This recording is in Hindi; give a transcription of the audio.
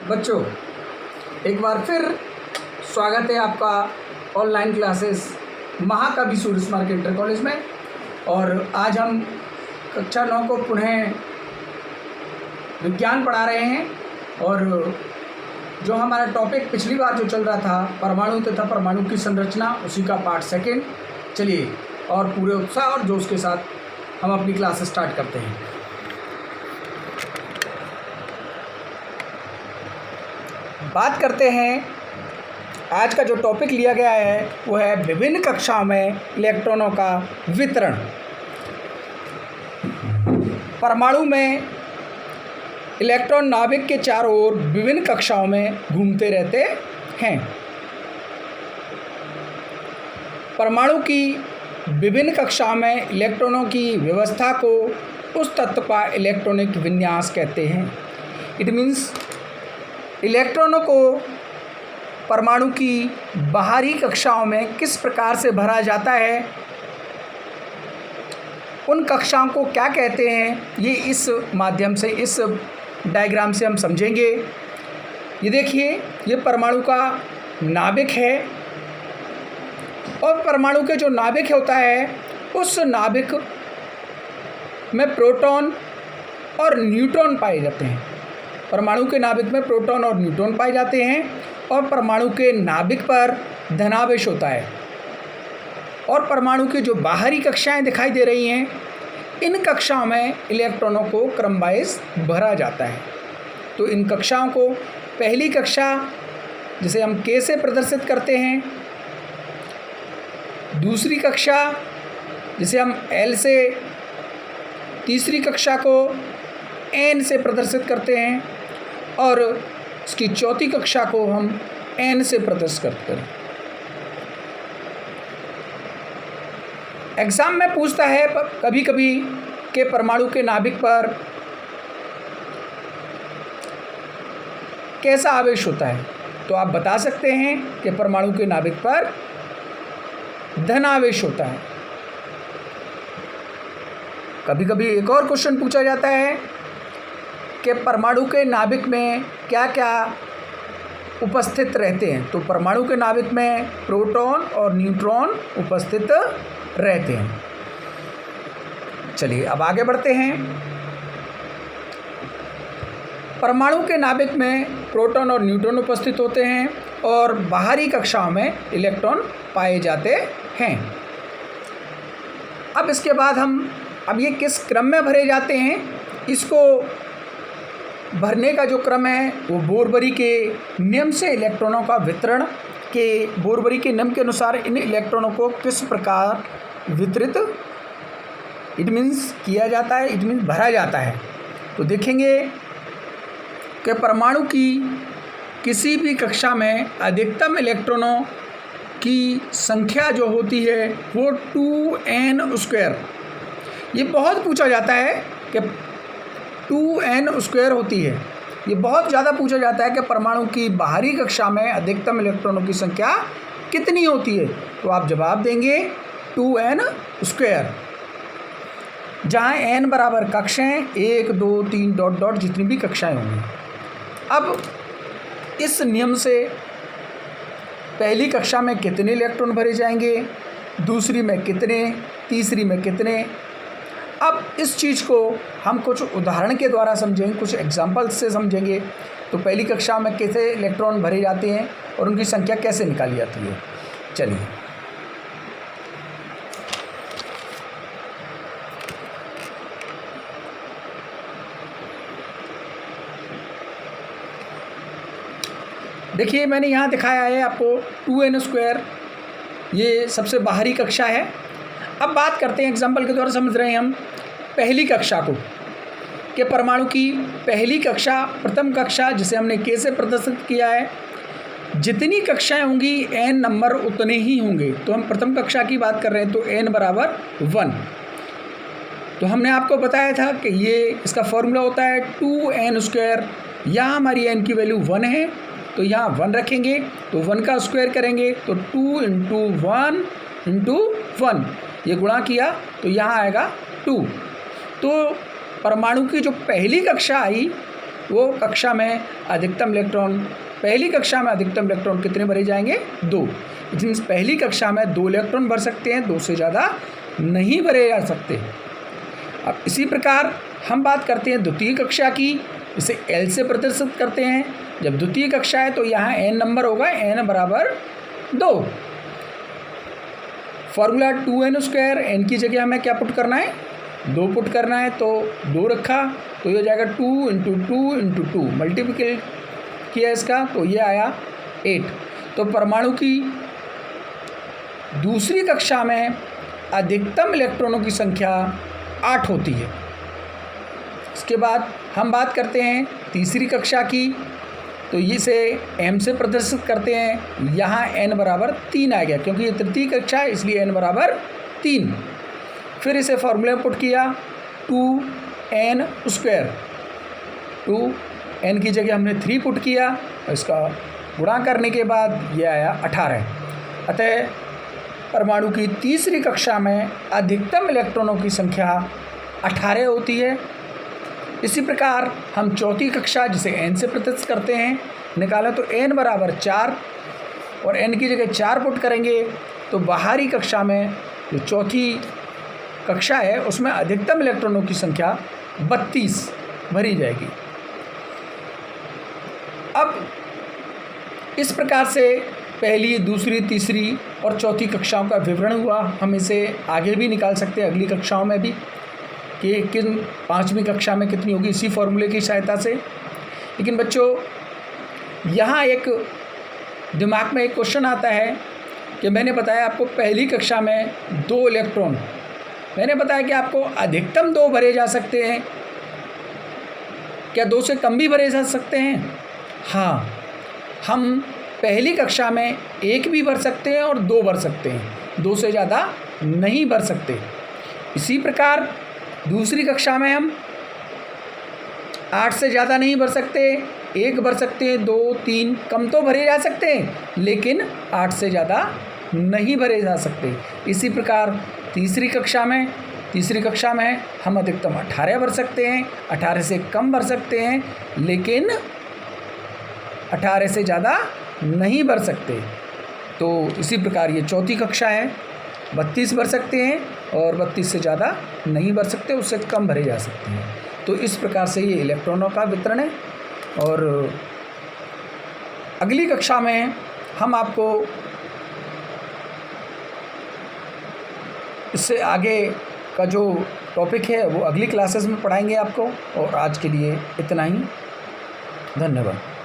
बच्चों, एक बार फिर स्वागत है आपका ऑनलाइन क्लासेस महाकवि सूर्य स्मारक इंटर कॉलेज में। और आज हम कक्षा 9 को पुनः विज्ञान पढ़ा रहे हैं। और जो हमारा टॉपिक पिछली बार जो चल रहा था परमाणु तथा परमाणु की संरचना, उसी का पार्ट सेकेंड। चलिए और पूरे उत्साह और जोश के साथ हम अपनी क्लास स्टार्ट करते हैं। बात करते हैं, आज का जो टॉपिक लिया गया है वो है विभिन्न कक्षाओं में इलेक्ट्रॉनों का वितरण। परमाणु में इलेक्ट्रॉन नाभिक के चारों ओर विभिन्न कक्षाओं में घूमते रहते हैं। परमाणु की विभिन्न कक्षाओं में इलेक्ट्रॉनों की व्यवस्था को उस तत्व का इलेक्ट्रॉनिक विन्यास कहते हैं। इट मीन्स इलेक्ट्रॉनों को परमाणु की बाहरी कक्षाओं में किस प्रकार से भरा जाता है, उन कक्षाओं को क्या कहते हैं, ये इस माध्यम से, इस डायग्राम से हम समझेंगे। ये देखिए, ये परमाणु का नाभिक है और परमाणु के जो नाभिक होता है उस नाभिक में प्रोटॉन और न्यूट्रॉन पाए जाते हैं। परमाणु के नाभिक में प्रोटॉन और न्यूट्रॉन पाए जाते हैं और परमाणु के नाभिक पर धनावेश होता है। और परमाणु की जो बाहरी कक्षाएं दिखाई दे रही हैं, इन कक्षाओं में इलेक्ट्रॉनों को क्रमवाइज भरा जाता है। तो इन कक्षाओं को पहली कक्षा जिसे हम K से प्रदर्शित करते हैं, दूसरी कक्षा जिसे हम L से, तीसरी कक्षा को N से प्रदर्शित करते हैं और इसकी चौथी कक्षा को हम N से प्रदर्शित करते हैं। एग्ज़ाम में पूछता है कभी कभी कि परमाणु के नाभिक पर कैसा आवेश होता है, तो आप बता सकते हैं कि परमाणु के नाभिक पर धनावेश होता है। कभी कभी एक और क्वेश्चन पूछा जाता है कि परमाणु के नाभिक में क्या क्या उपस्थित रहते हैं, तो परमाणु के नाभिक में प्रोटॉन और न्यूट्रॉन उपस्थित रहते हैं। चलिए अब आगे बढ़ते हैं। परमाणु के नाभिक में प्रोटॉन और न्यूट्रॉन उपस्थित होते हैं और बाहरी कक्षाओं में इलेक्ट्रॉन पाए जाते हैं। अब इसके बाद अब ये किस क्रम में भरे जाते हैं, इसको भरने का जो क्रम है वो बोरबरी के नियम से इलेक्ट्रॉनों का वितरण के, बोरबरी के नियम के अनुसार इन इलेक्ट्रॉनों को किस प्रकार वितरित इट मीन्स किया जाता है, इट मीन्स भरा जाता है। तो देखेंगे कि परमाणु की किसी भी कक्षा में अधिकतम इलेक्ट्रॉनों की संख्या जो होती है वो 2n²। ये बहुत पूछा जाता है कि 2n² होती है। ये बहुत ज़्यादा पूछा जाता है कि परमाणु की बाहरी कक्षा में अधिकतम इलेक्ट्रॉनों की संख्या कितनी होती है, तो आप जवाब देंगे 2n², जहाँ n बराबर कक्षाएँ 1 2 3 डॉट डॉट जितनी भी कक्षाएँ होंगी। अब इस नियम से पहली कक्षा में कितने इलेक्ट्रॉन भरे जाएंगे, दूसरी में कितने, तीसरी में कितने। अब इस चीज़ को हम कुछ उदाहरण के द्वारा समझेंगे, कुछ एग्जाम्पल से समझेंगे। तो पहली कक्षा में कैसे इलेक्ट्रॉन भरे जाते हैं और उनकी संख्या कैसे निकाली जाती है। चलिए देखिए, मैंने यहाँ दिखाया है आपको 2n², ये सबसे बाहरी कक्षा है। अब बात करते हैं, एग्जाम्पल के द्वारा समझ रहे हैं हम पहली कक्षा को, कि परमाणु की पहली कक्षा, प्रथम कक्षा जिसे हमने K से प्रदर्शित किया है, जितनी कक्षाएं होंगी n नंबर उतने ही होंगे। तो हम प्रथम कक्षा की बात कर रहे हैं, तो n बराबर 1। तो हमने आपको बताया था कि ये इसका फॉर्मूला होता है 2n²। यहाँ हमारी n की वैल्यू 1 है, तो यहाँ 1 रखेंगे, तो 1 का स्क्वायर करेंगे तो 2 × 1 × 1, ये गुणा किया तो यहाँ आएगा 2। तो परमाणु की जो पहली कक्षा आई वो कक्षा में अधिकतम इलेक्ट्रॉन, पहली कक्षा में अधिकतम इलेक्ट्रॉन कितने भरे जाएंगे? 2। इट मीन्स पहली कक्षा में 2 इलेक्ट्रॉन भर सकते हैं, 2 से ज़्यादा नहीं भरे जा सकते। अब इसी प्रकार हम बात करते हैं द्वितीय कक्षा की, इसे L से प्रदर्शित करते हैं। जब द्वितीय कक्षा है तो यहाँ n नंबर होगा, n बराबर 2। फॉर्मूला 2n², n की जगह हमें क्या पुट करना है? 2 पुट करना है, तो 2 रखा तो ये हो जाएगा 2 × 2 × 2, मल्टीप्लिकेट किया इसका तो ये आया 8। तो परमाणु की दूसरी कक्षा में अधिकतम इलेक्ट्रॉनों की संख्या 8 होती है। इसके बाद हम बात करते हैं तीसरी कक्षा की, तो इसे m से प्रदर्शित करते हैं। यहाँ n बराबर 3 आ गया, क्योंकि ये तृतीय कक्षा है इसलिए n बराबर 3। फिर इसे फॉर्मूले में पुट किया 2n², 2n की जगह हमने 3 पुट किया, इसका गुणा करने के बाद ये आया 18। अतः परमाणु की तीसरी कक्षा में अधिकतम इलेक्ट्रॉनों की संख्या 18 होती है। इसी प्रकार हम चौथी कक्षा, जिसे n से प्रदर्शित करते हैं, निकालें तो n बराबर 4 और n की जगह 4 पुट करेंगे तो बाहरी कक्षा में जो चौथी कक्षा है उसमें अधिकतम इलेक्ट्रॉनों की संख्या 32 भरी जाएगी। अब इस प्रकार से पहली, दूसरी, तीसरी और चौथी कक्षाओं का विवरण हुआ। हम इसे आगे भी निकाल सकते हैं अगली कक्षाओं में भी कि किन 5वीं कक्षा में कितनी होगी, इसी फॉर्मूले की सहायता से। लेकिन बच्चों यहाँ एक दिमाग में एक क्वेश्चन आता है कि मैंने बताया आपको पहली कक्षा में 2 इलेक्ट्रॉन, मैंने बताया कि आपको अधिकतम 2 भरे जा सकते हैं, क्या 2 से कम भी भरे जा सकते हैं? हाँ, हम पहली कक्षा में 1 भी भर सकते हैं और 2 भर सकते हैं, 2 से ज़्यादा नहीं भर सकते। इसी प्रकार दूसरी कक्षा में हम 8 से ज़्यादा नहीं भर सकते, 1 भर सकते हैं, 2, 3 कम तो भरे जा सकते हैं, लेकिन 8 से ज़्यादा नहीं भरे जा सकते। इसी प्रकार तीसरी कक्षा में हम अधिकतम 18 भर सकते हैं, 18 से कम भर सकते हैं, लेकिन 18 से ज़्यादा नहीं भर सकते। तो इसी प्रकार ये चौथी कक्षा है, 32 भर सकते हैं और 32 से ज़्यादा नहीं भर सकते, उससे कम भरे जा सकते हैं। तो इस प्रकार से ये इलेक्ट्रॉनों का वितरण है। और अगली कक्षा में हम आपको इससे आगे का जो टॉपिक है वो अगली क्लासेस में पढ़ाएंगे आपको। और आज के लिए इतना ही, धन्यवाद।